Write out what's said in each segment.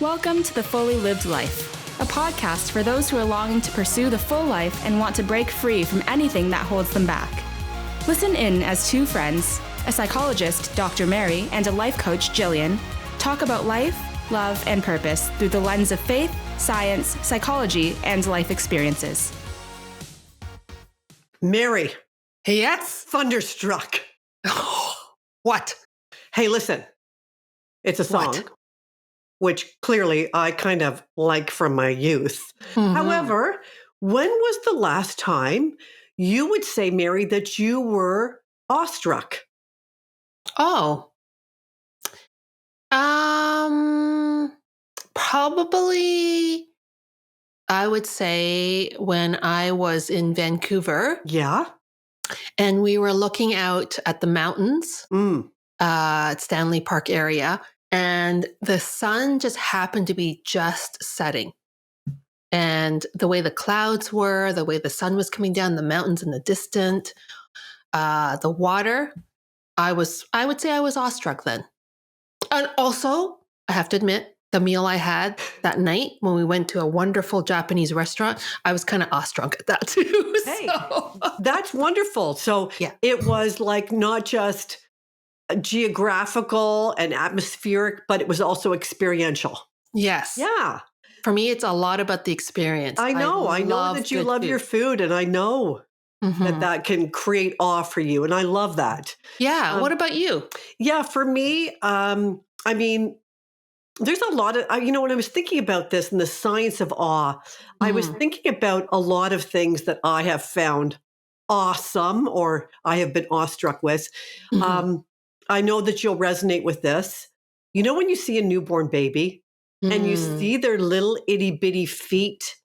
Welcome to The Fully Lived Life, a podcast for those who are longing to pursue the full life and want to break free from anything that holds them back. Listen in as two friends, a psychologist, Dr. Mary, and a life coach, Gillian, talk about life, love, and purpose through the lens of faith, science, psychology, and life experiences. Mary. Yes? Thunderstruck. What? Hey, listen. It's a song, What? which clearly I kind of like from my youth. Mhm. However, when was the last time you would say, Mary, that you were awestruck? Oh. Probably I would say when I was in Vancouver Yeah? and we were looking out at the mountains at Stanley Park area, and the sun just happened to be just setting. And the way the clouds were, the way the sun was coming down, the mountains in the distant, the water, I would say I was awestruck then. And also, I have to admit, the meal I had that night when we went to a wonderful Japanese restaurant, I was kind of awestruck at that too. Hey. So- That's wonderful. So Yeah. it was like not just geographical and atmospheric, but it was also experiential. yes. Yeah. For me, it's a lot about the experience. I know love that you good love your food. food, and I know Mhm. that can create awe for you. And I love that. Yeah. Um, What about you? Yeah, for me, I mean, there's a lot of, when I was thinking about this and the science of awe, I was Mhm. thinking about a lot of things that I have found awesome or I have been awestruck with. Mhm. I know that you'll resonate with this. You know, when you see a newborn baby and you Mm. see their little itty bitty feet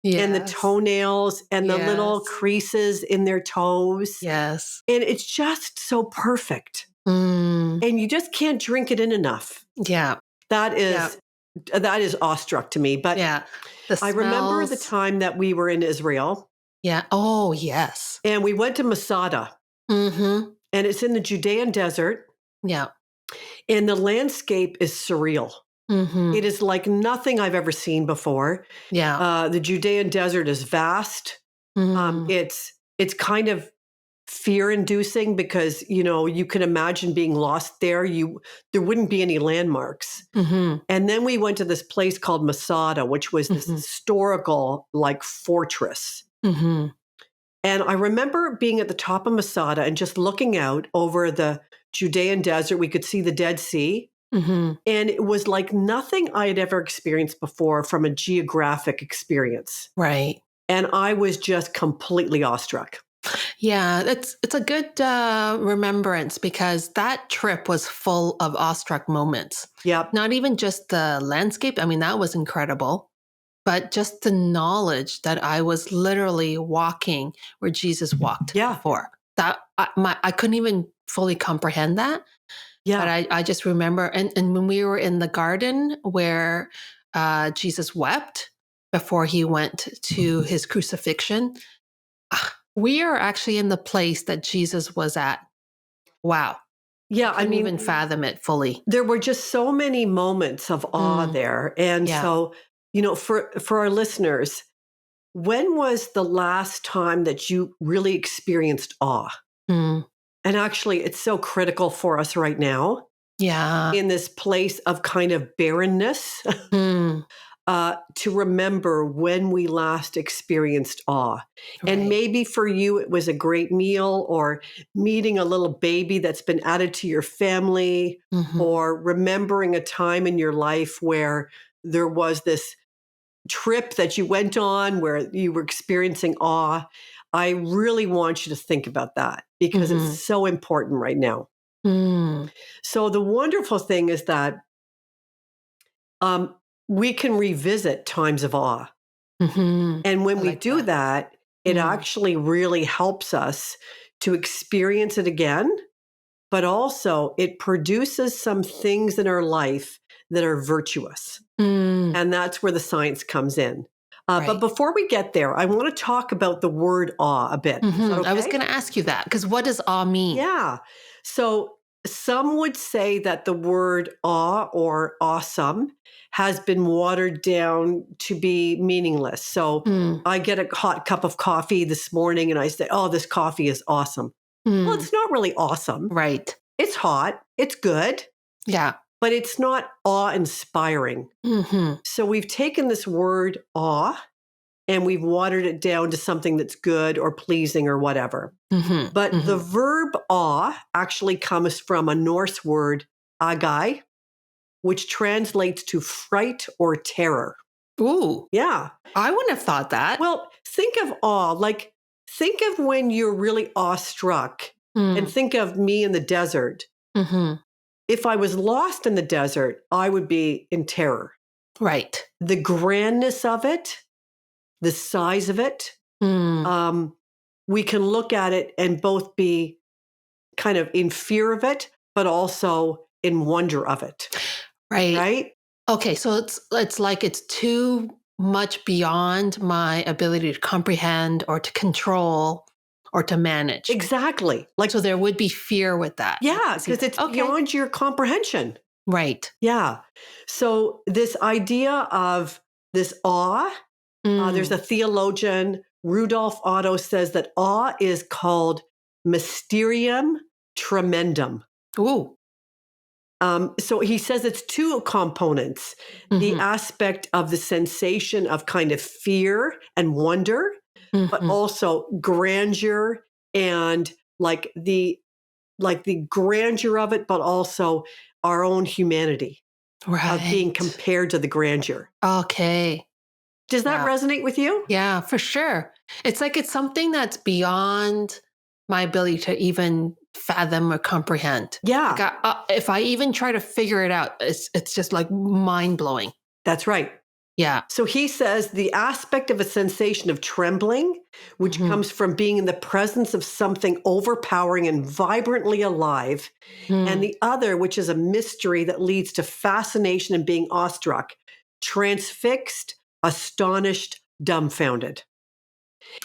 and the Yes. toenails and the little Yes. creases in their toes, Yes. and it's just so perfect. Mm. And you just can't drink it in enough. Yeah. That Yeah. is awestruck to me. But Yeah. The I remember the smells. time that we were in Israel Yeah. Oh, yes. and we went to Masada, Mm-hmm. and it's in the Judean desert, Yeah. and the landscape is surreal. Mm-hmm. It is like nothing I've ever seen before. Yeah. The Judean desert is vast. Mm. It's kind of fear-inducing because you can imagine being lost there. There wouldn't be any landmarks. Mm-hmm. And then we went to this place called Masada, which was this Mhm. historical like fortress. Mm-hmm. And I remember being at the top of Masada and just looking out over the Judean desert. We could see the Dead Sea. Mm-hmm. And it was like nothing I had ever experienced before from a geographic experience. Right. And I was just completely awestruck. Yeah, it's a good remembrance because that trip was full of awestruck moments. Yep. Not even just the landscape. I mean, that was incredible, but just the knowledge that I was literally walking where Jesus walked Yeah. before. That I couldn't even fully comprehend that. Yeah. But I just remember, and when we were in the garden where Jesus wept before he went to his crucifixion, we are actually in the place that Jesus was at. Wow. Yeah. I couldn't even fathom it fully. there were just so many moments of awe there. And Yeah. so, for our listeners, when was the last time that you really experienced awe? Mm. And actually, it's so critical for us right now Yeah. in this place of kind of barrenness Mm. to remember when we last experienced awe. And Right. maybe for you, it was a great meal or meeting a little baby that's been added to your family Mhm. or remembering a time in your life where there was this trip that you went on where you were experiencing awe. I really want you to think about that because Mhm. it's so important right now. Mm. So the wonderful thing is that um, we can revisit times of awe. Mhm. And when I we like do that, it Mm. actually really helps us to experience it again, but also it produces some things in our life that are virtuous. Mm. And that's where the science comes in. But Right. before we get there, I want to talk about the word awe a bit. Is that Mhm. I was okay? going to ask you that because what does awe mean? Yeah. So Some would say that the word awe or awesome has been watered down to be meaningless. So I get a hot cup of coffee this morning and I say, oh, this coffee is awesome. Well, it's not really awesome. Right. It's hot. It's good. Yeah. But it's not awe-inspiring. So we've taken this word awe and we've watered it down to something that's good or pleasing or whatever. But the verb awe actually comes from a Norse word, agai, which translates to fright or terror. Ooh. Yeah. I wouldn't have thought that. Well, think of awe, like think of when you're really awestruck and think of me in the desert. If I was lost in the desert, I would be in terror. Right. The grandness of it, the size of it, we can look at it and both be kind of in fear of it, but also in wonder of it. Right. Right? Okay, so it's like it's too much beyond my ability to comprehend or to control or to manage. Exactly. Like, so there would be fear with that. Yeah, because it's beyond your comprehension. Right. Yeah. So this idea of this awe, there's a theologian, Rudolf Otto, says that awe is called mysterium tremendum. Ooh. So he says it's two components, the aspect of the sensation of kind of fear and wonder, but also grandeur and like the grandeur of it, but also our own humanity of being compared to the grandeur. Okay. Does that resonate with you? Yeah, for sure. It's like it's something that's beyond my ability to even fathom or comprehend. Yeah. Like if I even try to figure it out, it's just like mind blowing. That's right. Yeah. So he says the aspect of a sensation of trembling, which comes from being in the presence of something overpowering and vibrantly alive, and the other, which is a mystery that leads to fascination and being awestruck, transfixed, astonished, dumbfounded.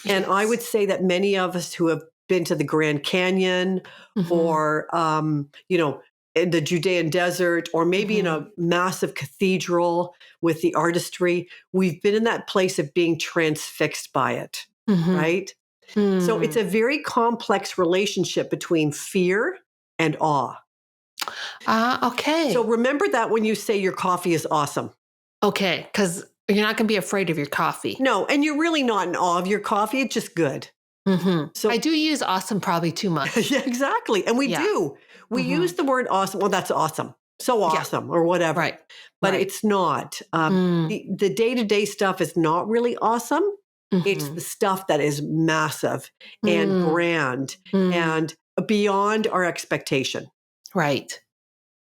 Yes. And I would say that many of us who have been to the Grand Canyon or, in the Judean desert, or maybe in a massive cathedral with the artistry, we've been in that place of being transfixed by it, right? So it's a very complex relationship between fear and awe. Okay. So remember that when you say your coffee is awesome. Okay, because you're not going to be afraid of your coffee. No, and you're really not in awe of your coffee. It's just good. So I do use awesome probably too much. Yeah, exactly. And we do. We use the word awesome. Well, that's awesome. So awesome or whatever. Right. But it's not. The day-to-day stuff is not really awesome. It's the stuff that is massive and grand and beyond our expectation. Right.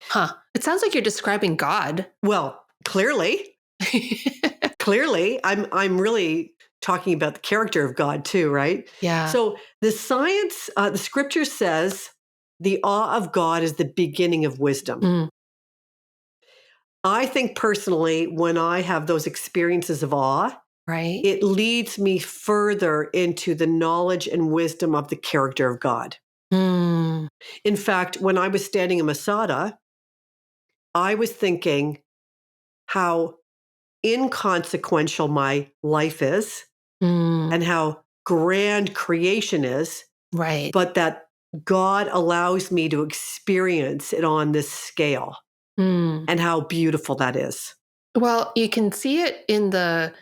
Huh. It sounds like you're describing God. Well, clearly. Clearly. I'm really talking about the character of God too, right? Yeah. So the science, the scripture says the awe of God is the beginning of wisdom. I think personally, when I have those experiences of awe, it leads me further into the knowledge and wisdom of the character of God. In fact, when I was standing in Masada, I was thinking how inconsequential my life is and how grand creation is, but that God allows me to experience it on this scale and how beautiful that is. Well, you can see it in the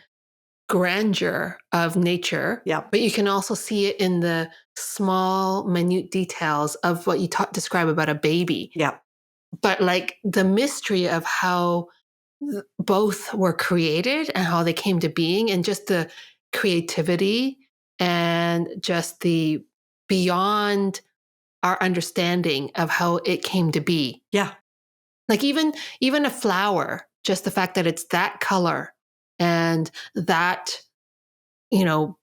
grandeur of nature, but you can also see it in the small, minute details of what you describe about a baby. But like the mystery of how both were created and how they came to being, and just the creativity and just the beyond our understanding of how it came to be. Like even a flower, just the fact that it's that color and that,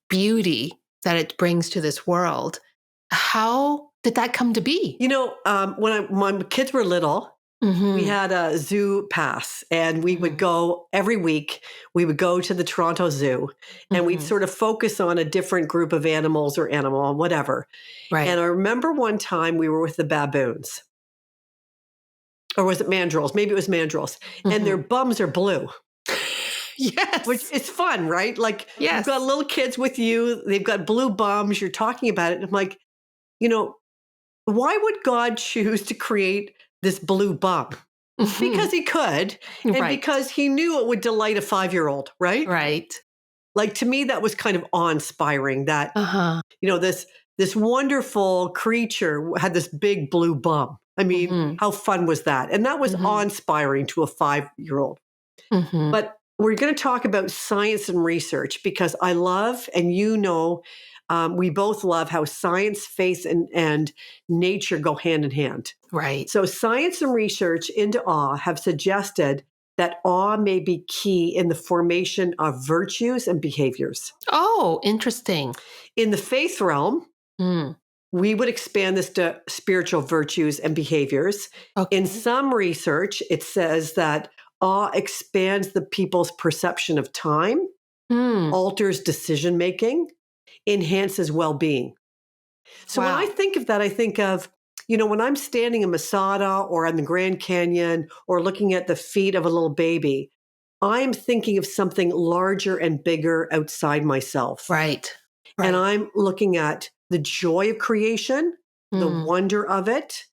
beauty that it brings to this world. How did that come to be? When my kids were little, we had a zoo pass, and we would go every week. We would go to the Toronto Zoo, and we'd sort of focus on a different group of animals or animal, whatever. And I remember one time we were with the baboons. Or was it mandrills? Maybe it was mandrills. And their bums are blue. Yes. Which is fun, right? Like Yes. you've got little kids with you. They've got blue bums. You're talking about it. And I'm like, why would God choose to create this blue bum? Because he could. And Right. because he knew it would delight a 5-year-old, right? Right. Like to me, that was kind of awe-inspiring that, this wonderful creature had this big blue bum. I mean, how fun was that? And that was awe-inspiring to a 5-year-old. But we're going to talk about science and research because I love, and we both love how science, faith, and nature go hand in hand. Right. So science and research into awe have suggested that awe may be key in the formation of virtues and behaviors. Oh, interesting. In the faith realm, we would expand this to spiritual virtues and behaviors. Okay. In some research, it says that awe expands the people's perception of time, alters decision-making, enhances well-being. So when I think of that, I think of, when I'm standing in Masada or in the Grand Canyon or looking at the feet of a little baby, I'm thinking of something larger and bigger outside myself. Right. And I'm looking at the joy of creation, the wonder of it.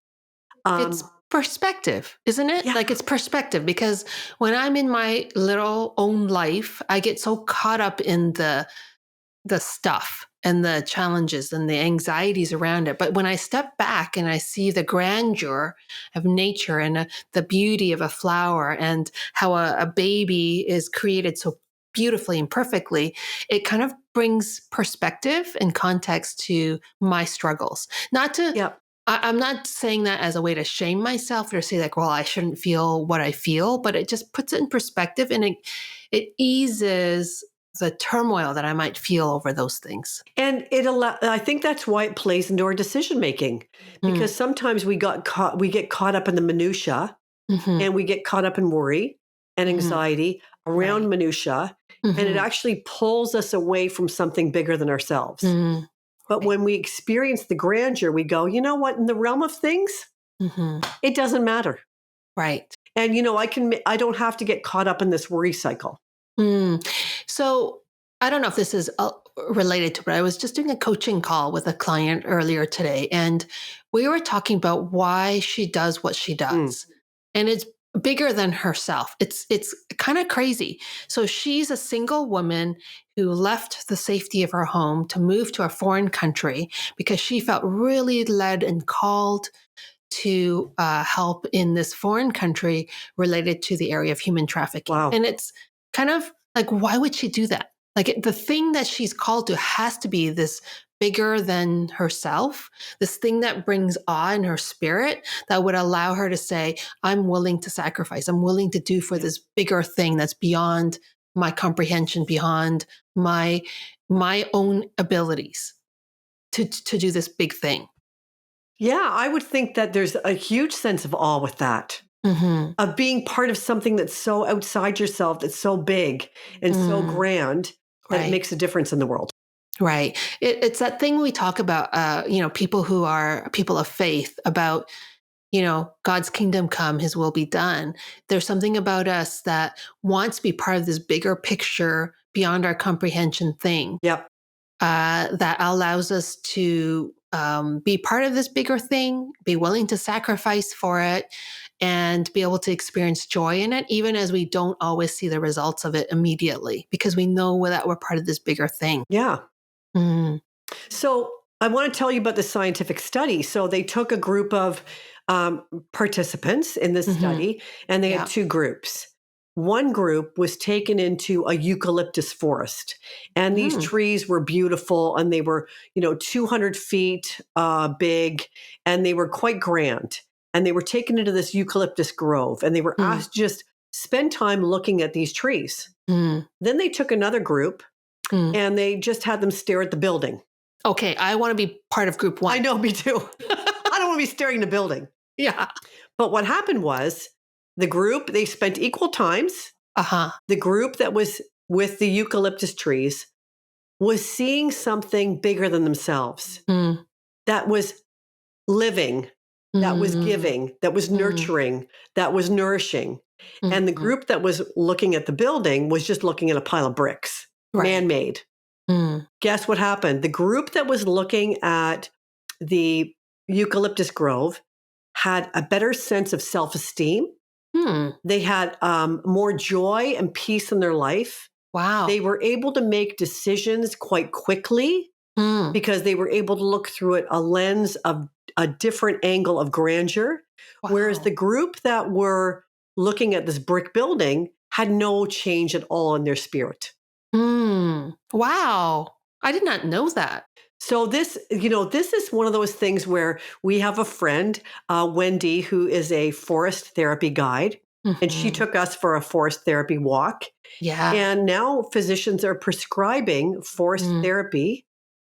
It's perspective, isn't it? Yeah. Like it's perspective because when I'm in my little own life, I get so caught up in the stuff and the challenges and the anxieties around it. But when I step back and I see the grandeur of nature and the beauty of a flower and how a baby is created so beautifully and perfectly, it kind of brings perspective and context to my struggles. I'm not saying that as a way to shame myself or say like, well, I shouldn't feel what I feel, but it just puts it in perspective and it eases the turmoil that I might feel over those things. And I think that's why it plays into our decision making, because sometimes we get caught up in the minutia and we get caught up in worry and anxiety around minutia, and it actually pulls us away from something bigger than ourselves. But when we experience the grandeur, we go, you know what? In the realm of things, it doesn't matter. Right. And I don't have to get caught up in this worry cycle. So I don't know if this is related to it. I was just doing a coaching call with a client earlier today, and we were talking about why she does what she does. And it's bigger than herself. It's kind of crazy. So she's a single woman who left the safety of her home to move to a foreign country because she felt really led and called to help in this foreign country related to the area of human trafficking. Wow. And it's kind of like, why would she do that? Like the thing that she's called to has to be this bigger than herself, this thing that brings awe in her spirit that would allow her to say, I'm willing to sacrifice. I'm willing to do for this bigger thing that's beyond my comprehension, beyond my own abilities to do this big thing. Yeah, I would think that there's a huge sense of awe with that. Of being part of something that's so outside yourself, that's so big and so grand that it makes a difference in the world. Right. It's that thing we talk about, people who are people of faith about, God's kingdom come, his will be done. There's something about us that wants to be part of this bigger picture beyond our comprehension thing. Yep. That allows us to be part of this bigger thing, be willing to sacrifice for it, and be able to experience joy in it, even as we don't always see the results of it immediately, because we know that we're part of this bigger thing. Yeah. So I want to tell you about the scientific study. So they took a group of participants in this study, and they had two groups. One group was taken into a eucalyptus forest, and these trees were beautiful, and they were, 200 feet big, and they were quite grand. And they were taken into this eucalyptus grove, and they were asked to just spend time looking at these trees. Then they took another group, and they just had them stare at the building. Okay, I want to be part of group one. I know, me too. I don't want to be staring at the building. Yeah. But what happened was the group, they spent equal times. The group that was with the eucalyptus trees was seeing something bigger than themselves that was living that was giving, that was nurturing, that was nourishing. And the group that was looking at the building was just looking at a pile of bricks, man-made. Guess what happened? The group that was looking at the eucalyptus grove had a better sense of self-esteem. They had more joy and peace in their life. Wow. They were able to make decisions quite quickly because they were able to look through it a lens of a different angle of grandeur. Wow. Whereas the group that were looking at this brick building had no change at all in their spirit. Wow. I did not know that. So this is one of those things where we have a friend, Wendy, who is a forest therapy guide, and she took us for a forest therapy walk. Yeah. And now physicians are prescribing forest therapy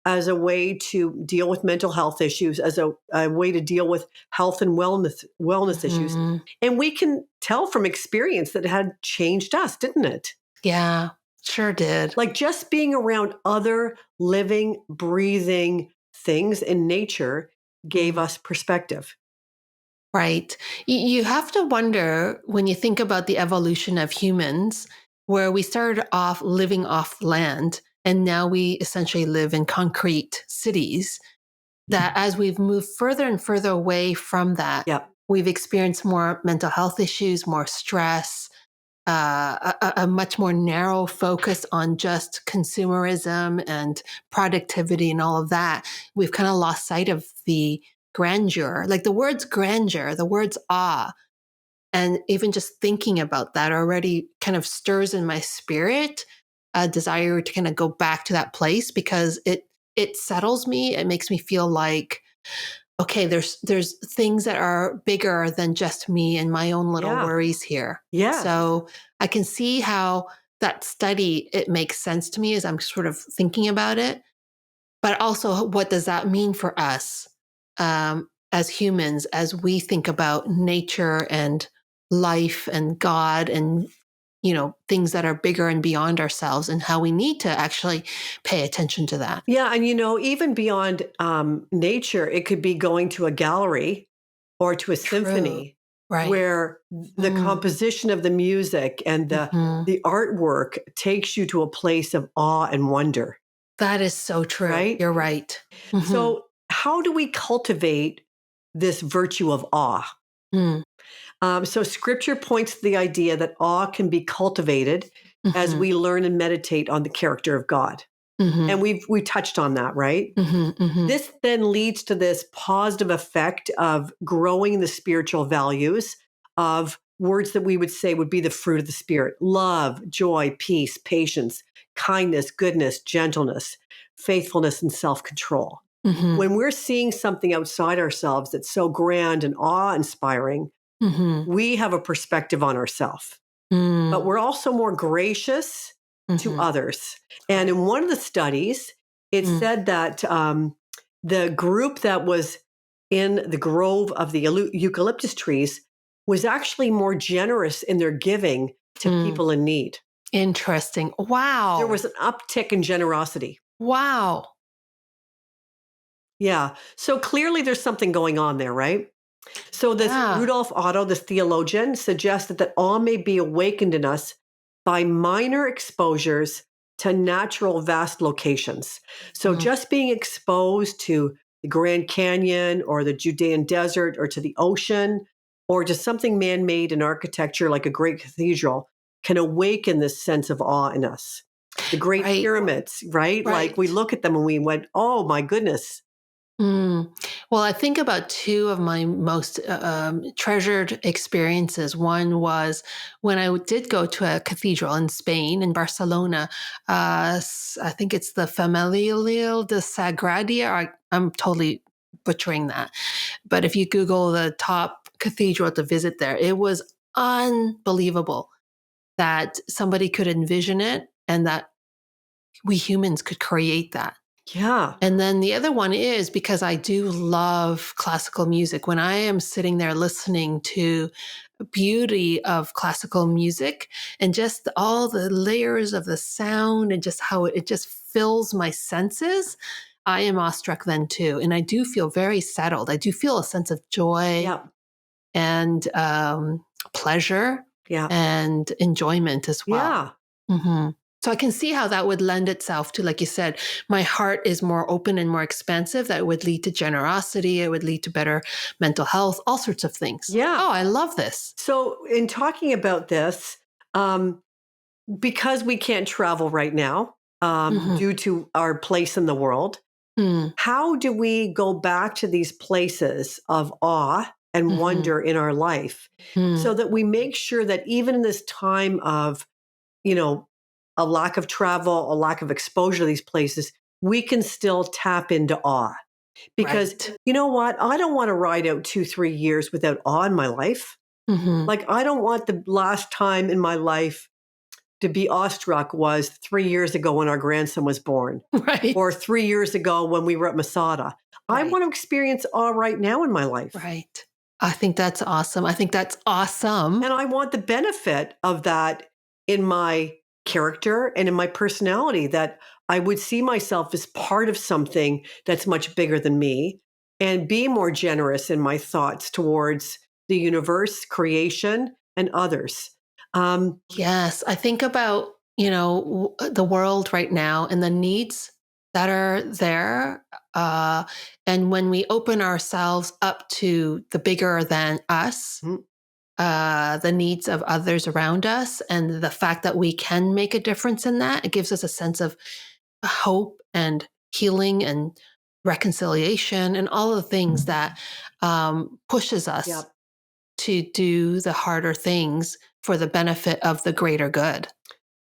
as a way to deal with mental health issues, as a way to deal with health and wellness issues. And we can tell from experience that it had changed us, didn't it? Yeah, sure did. Like just being around other living, breathing things in nature gave us perspective. Right. You have to wonder when you think about the evolution of humans, where we started off living off land and now we essentially live in concrete cities, that as we've moved further and further away from that, we've experienced more mental health issues, more stress, a much more narrow focus on just consumerism and productivity and all of that. We've kind of lost sight of the grandeur, like the words grandeur, the words awe. And even just thinking about that already kind of stirs in my spirit a desire to kind of go back to that place, because it settles me. It makes me feel like, okay, there's things that are bigger than just me and my own little worries here. Yeah. So I can see how that study, it makes sense to me as I'm sort of thinking about it. But also, what does that mean for us as humans, as we think about nature and life and God and, things that are bigger and beyond ourselves, and how we need to actually pay attention to that. Yeah. And, even beyond nature, it could be going to a gallery or to a symphony, right, where the composition of the music and the artwork takes you to a place of awe and wonder. That is so true. Right? You're right. So how do we cultivate this virtue of awe? So scripture points to the idea that awe can be cultivated as we learn and meditate on the character of God. And we touched on that, right? This then leads to this positive effect of growing the spiritual values of words that we would say would be the fruit of the Spirit: love, joy, peace, patience, kindness, goodness, gentleness, faithfulness, and self-control. When we're seeing something outside ourselves that's so grand and awe-inspiring, we have a perspective on ourselves. But we're also more gracious to others. And in one of the studies, it said that the group that was in the grove of the eucalyptus trees was actually more generous in their giving to people in need. Interesting. Wow. There was an uptick in generosity. Wow. Yeah. So clearly there's something going on there, right? So this Rudolf Otto, this theologian, suggested that awe may be awakened in us by minor exposures to natural vast locations. So just being exposed to the Grand Canyon or the Judean desert or to the ocean or to something man-made in architecture like a great cathedral can awaken this sense of awe in us. The Great Pyramids, right? Like we look at them and we went, oh my goodness. Well, I think about two of my most treasured experiences. One was when I did go to a cathedral in Spain, in Barcelona. I think it's the Familial de Sagradia. I'm totally butchering that. But if you Google the top cathedral to visit there, it was unbelievable that somebody could envision it and that we humans could create that. Yeah. And then the other one is because I do love classical music. When I am sitting there listening to the beauty of classical music and just all the layers of the sound and just how it just fills my senses, I am awestruck then too. And I do feel very settled. I do feel a sense of joy Yeah. and pleasure Yeah. and enjoyment as well. Yeah. Mm-hmm. So I can see how that would lend itself to, like you said, my heart is more open and more expansive. That would lead to generosity. It would lead to better mental health, all sorts of things. Yeah. Oh, I love this. So in talking about this, because we can't travel right now due to our place in the world, how do we go back to these places of awe and wonder in our life so that we make sure that even in this time of, a lack of travel, a lack of exposure to these places, we can still tap into awe? Because Right. you know what? I don't want to ride out 2-3 years without awe in my life. Like, I don't want the last time in my life to be awestruck was 3 years ago when our grandson was born, Right. or 3 years ago when we were at Masada. I want to experience awe right now in my life. Right. I think that's awesome. I think that's awesome. And I want the benefit of that in my character and in my personality, that I would see myself as part of something that's much bigger than me and be more generous in my thoughts towards the universe, creation, and others. Yes. I think about, the world right now and the needs that are there. And when we open ourselves up to the bigger than us, Mhm. the needs of others around us, and the fact that we can make a difference in that, it gives us a sense of hope and healing and reconciliation and all of the things that pushes us Yep. to do the harder things for the benefit of the greater good.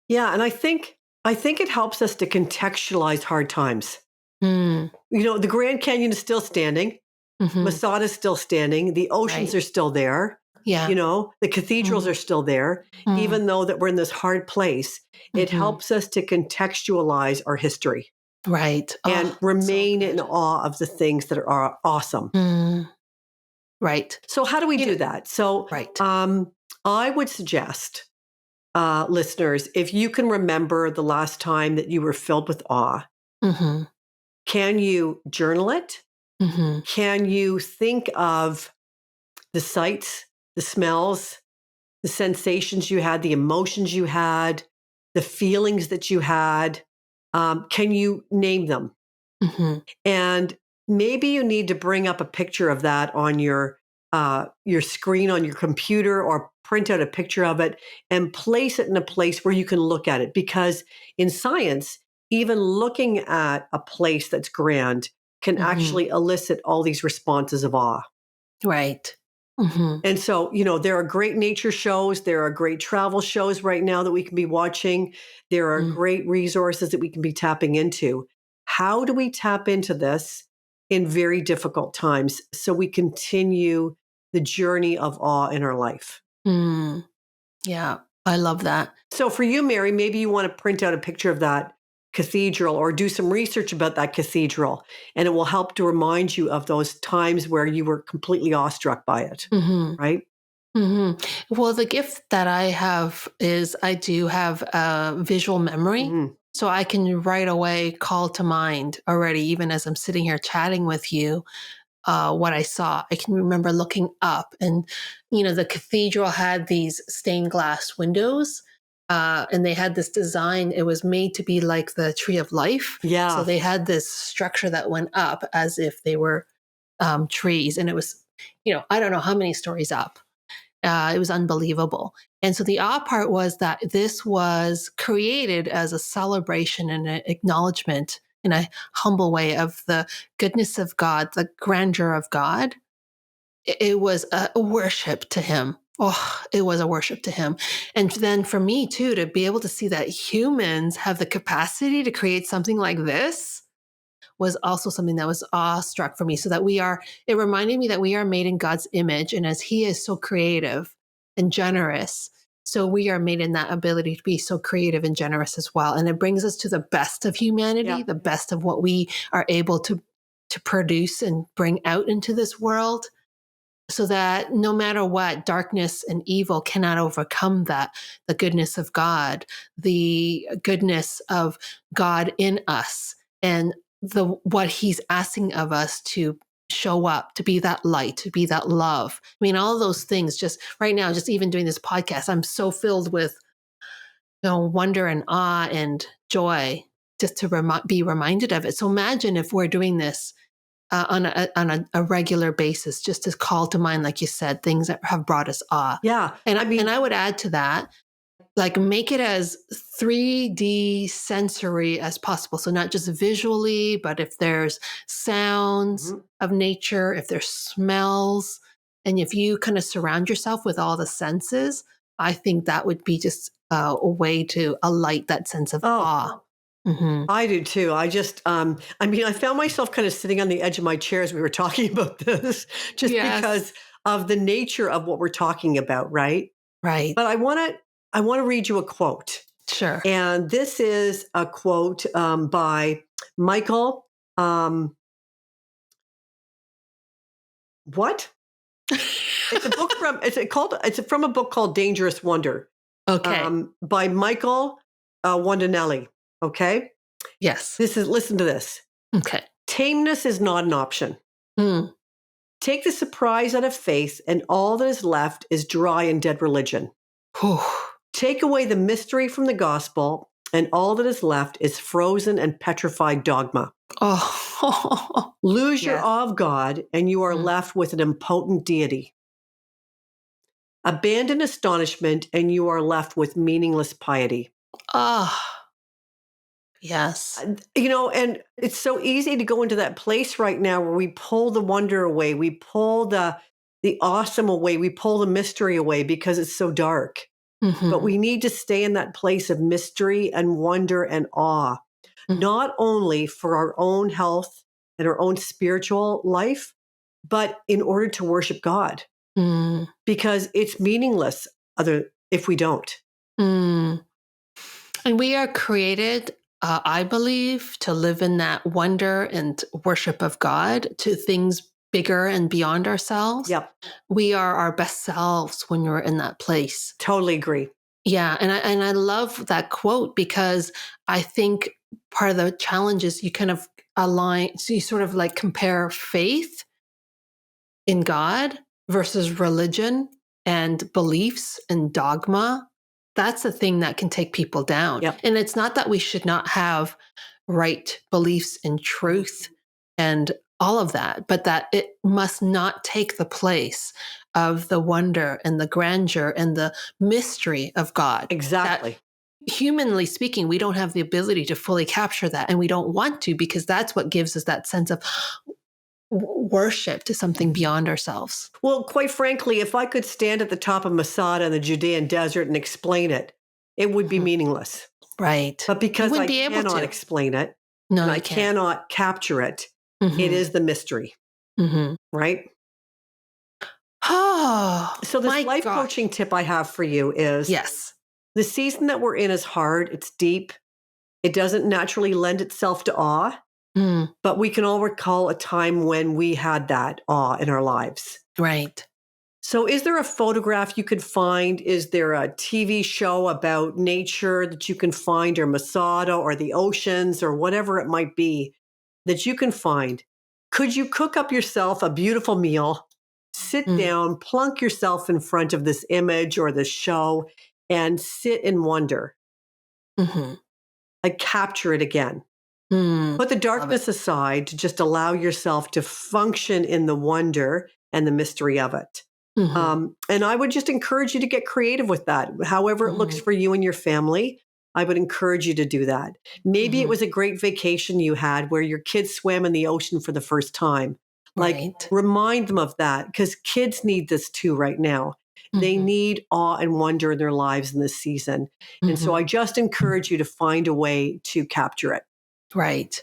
Yeah, and I think it helps us to contextualize hard times. Mm, The Grand Canyon is still standing. hmm. Masada is still standing. The oceans Right. are still there. Yeah. The cathedrals Mm, are still there. mm, Even though that we're in this hard place, it hmm. helps us to contextualize our history Right. and Oh, so remain in good. awe of the things that are awesome. Mm, right. So how do we You know, do that? So right. I would suggest, listeners, if you can remember the last time that you were filled with awe, Hmm. can you journal it? Hmm. Can you think of the sights, the smells, the sensations you had, the emotions you had, the feelings that you had? Can you name them? Hmm. And maybe you need to bring up a picture of that on your screen on your computer, or print out a picture of it and place it in a place where you can look at it. Because in science, even looking at a place that's grand can Hmm. actually elicit all these responses of awe. Right. Hmm. And so, there are great nature shows. There are great travel shows right now that we can be watching. There are Mm, great resources that we can be tapping into. How do we tap into this in very difficult times so we continue the journey of awe in our life? mm. Yeah. I love that. So, for you, Mary, maybe you want to print out a picture of that cathedral or do some research about that cathedral, and it will help to remind you of those times where you were completely awestruck by it, Hmm. right? Hmm. Well, the gift that I have is I do have a visual memory. Mhm. So I can right away call to mind already, even as I'm sitting here chatting with you, what I saw. I can remember looking up, and, the cathedral had these stained glass windows. And they had this design. It was made to be like the tree of life. So Yeah. they had this structure that went up as if they were trees. And it was, I don't know how many stories up. It was unbelievable. And so the odd part was that this was created as a celebration and an acknowledgement in a humble way of the goodness of God, the grandeur of God. It was a worship to him. Oh, it was a worship to him. And then for me too, to be able to see that humans have the capacity to create something like this was also something that was awestruck for me. So that it reminded me that we are made in God's image. And as he is so creative and generous, so we are made in that ability to be so creative and generous as well. And it brings us to the best of humanity, Yeah. the best of what we are able to produce and bring out into this world, so that no matter what, darkness and evil cannot overcome that. The goodness of God, the goodness of God in us, and what he's asking of us to show up, to be that light, to be that love. I mean, all those things just right now, just even doing this podcast, I'm so filled with, wonder and awe and joy just to be reminded of it. So imagine if we're doing this on a regular basis, just to call to mind, like you said, things that have brought us awe. Yeah. And I would add to that, like make it as 3D sensory as possible. So not just visually, but if there's sounds of nature, if there's smells, and if you kind of surround yourself with all the senses, I think that would be just a way to alight that sense of awe. Mm-hmm. I do too. I just, I found myself kind of sitting on the edge of my chair as we were talking about this, just because of the nature of what we're talking about, right? Right. But I want to read you a quote. Sure. And this is a quote by Michael. What? It's a book it's from a book called Dangerous Wonder. Okay. By Michael Wandinelli. Okay. Yes. Listen to this. Okay. Tameness is not an option. Mm. Take the surprise out of faith, and all that is left is dry and dead religion. Whew. Take away the mystery from the gospel, and all that is left is frozen and petrified dogma. Oh. Lose your awe of God, and you are left with an impotent deity. Abandon astonishment, and you are left with meaningless piety. Yes. And it's so easy to go into that place right now where we pull the wonder away, we pull the awesome away, we pull the mystery away because it's so dark. Mm-hmm. But we need to stay in that place of mystery and wonder and awe, not only for our own health and our own spiritual life, but in order to worship God. Because it's meaningless if we don't. And we are created, I believe, to live in that wonder and worship of God, to things bigger and beyond ourselves. Yep. We are our best selves when we're in that place. Totally agree. Yeah. And I love that quote because I think part of the challenge is you kind of align, so you sort of like compare faith in God versus religion and beliefs and dogma. That's the thing that can take people down. Yep. And it's not that we should not have right beliefs and truth and all of that, but that it must not take the place of the wonder and the grandeur and the mystery of God. Exactly. That, humanly speaking, we don't have the ability to fully capture that, and we don't want to, because that's what gives us that sense of worship to something beyond ourselves. Well, quite frankly, if I could stand at the top of Masada in the Judean desert and explain it, it would be meaningless. Right. But because I cannot explain it, and I cannot capture it, it is the mystery. Right? Oh, so this life coaching tip I have for you is, the season that we're in is hard. It's deep. It doesn't naturally lend itself to awe. But we can all recall a time when we had that awe in our lives. Right. So is there a photograph you could find? Is there a TV show about nature that you can find, or Masada or the oceans or whatever it might be that you can find? Could you cook up yourself a beautiful meal, sit down, plunk yourself in front of this image or this show, and sit and wonder? Like capture it again. Put the darkness aside to just allow yourself to function in the wonder and the mystery of it. And I would just encourage you to get creative with that. However it looks for you and your family, I would encourage you to do that. Maybe it was a great vacation you had where your kids swam in the ocean for the first time. Like, remind them of that, because kids need this too right now. They need awe and wonder in their lives in this season. And so I just encourage you to find a way to capture it. Right.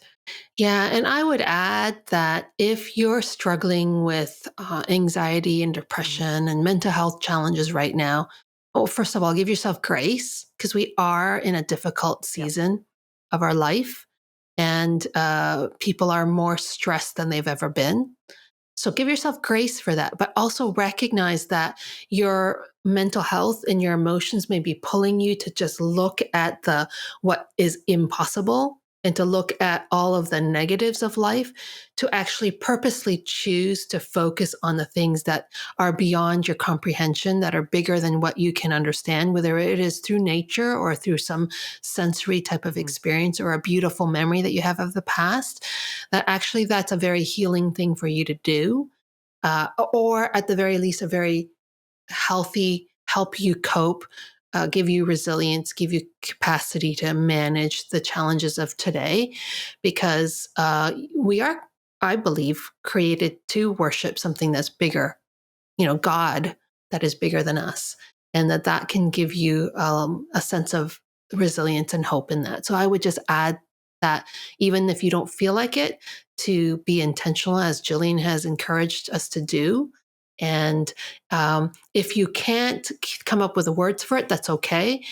Yeah. And I would add that if you're struggling with anxiety and depression and mental health challenges right now, first of all, give yourself grace, because we are in a difficult season of our life, and people are more stressed than they've ever been. So give yourself grace for that, but also recognize that your mental health and your emotions may be pulling you to just look at what is impossible and to look at all of the negatives of life, to actually purposely choose to focus on the things that are beyond your comprehension, that are bigger than what you can understand, whether it is through nature or through some sensory type of experience or a beautiful memory that you have of the past, that actually that's a very healing thing for you to do. Or at the very least, a very healthy, help you cope, give you resilience, give you capacity to manage the challenges of today, because we are, I believe, created to worship something that's bigger, God that is bigger than us, and that can give you a sense of resilience and hope in that. So I would just add that, even if you don't feel like it, to be intentional, as Gillian has encouraged us to do. And if you can't come up with the words for it, that's okay.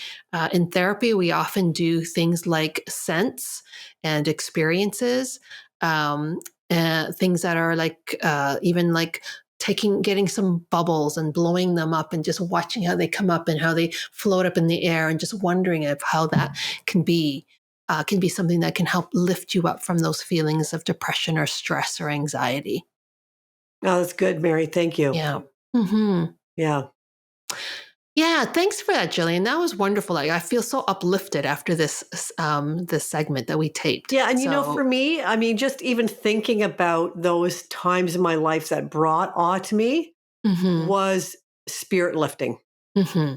In therapy, we often do things like sense and experiences, things that are like, even like getting some bubbles and blowing them up and just watching how they come up and how they float up in the air, and just wondering of how that can be something that can help lift you up from those feelings of depression or stress or anxiety. Oh, that's good, Mary. Thank you. Yeah. Mm-hmm. Yeah. Yeah. Thanks for that, Gillian. That was wonderful. I feel so uplifted after this segment that we taped. Yeah. And for me, I mean, just even thinking about those times in my life that brought awe to me was spirit lifting. Mm-hmm.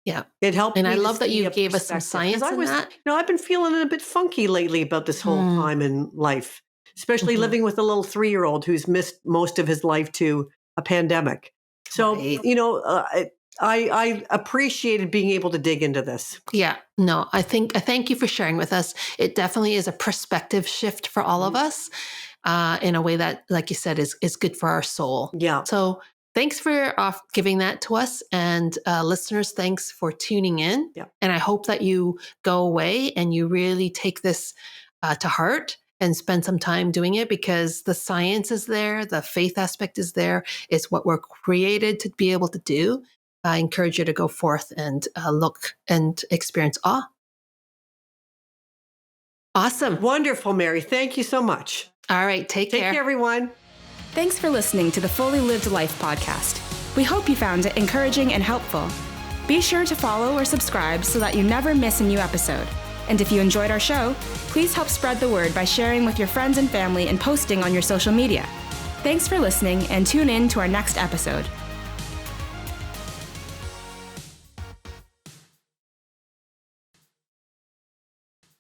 Yeah. It helped. And I love that you gave us some science in that. I've been feeling a bit funky lately about this whole time in life, especially living with a little 3-year-old who's missed most of his life to a pandemic. So, Right. I appreciated being able to dig into this. Yeah, no, I thank you for sharing with us. It definitely is a perspective shift for all of us, in a way that, like you said, is good for our soul. Yeah. So thanks for giving that to us. And listeners, thanks for tuning in. Yeah. And I hope that you go away and you really take this to heart and spend some time doing it, because the science is there, the faith aspect is there. It's what we're created to be able to do. I encourage you to go forth and look and experience awe. Awesome. Wonderful, Mary. Thank you so much. All right. Take care. Take care, everyone. Thanks for listening to the Fully Lived Life podcast. We hope you found it encouraging and helpful. Be sure to follow or subscribe so that you never miss a new episode. And if you enjoyed our show, please help spread the word by sharing with your friends and family and posting on your social media. Thanks for listening, and tune in to our next episode.